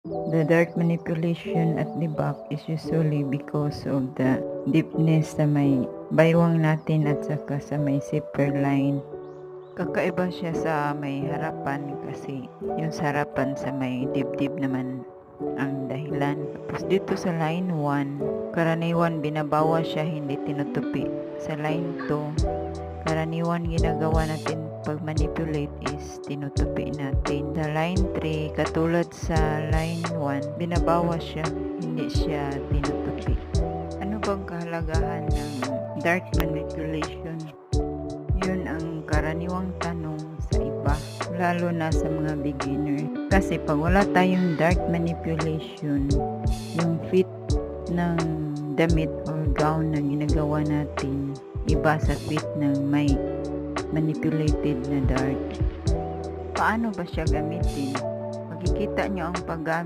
The dart manipulation at the back is usually because of the deepness sa may baywang natin at saka sa may zipper line. Kakaiba siya sa may harapan kasi yung sa harapan sa may dibdib naman ang dahilan. Tapos dito sa line 1, karaniwan binabawa siya, hindi tinutupi. Sa line 2, karaniwan ginagawa natin pag manipulate is tinutupi natin. Sa line 3, katulad sa line 1, binabawa siya, hindi siya tinutupi. Ano bang kahalagahan ng dart manipulation? Yun ang karaniwang tanong sa iba, lalo na sa mga beginner. Kasi pag wala tayong dart manipulation, yung fit ng damit or gown na ginagawa natin, iba sa fit ng may manipulated na dart. Paano ba siya gamitin? Makikita nyo ang paggamit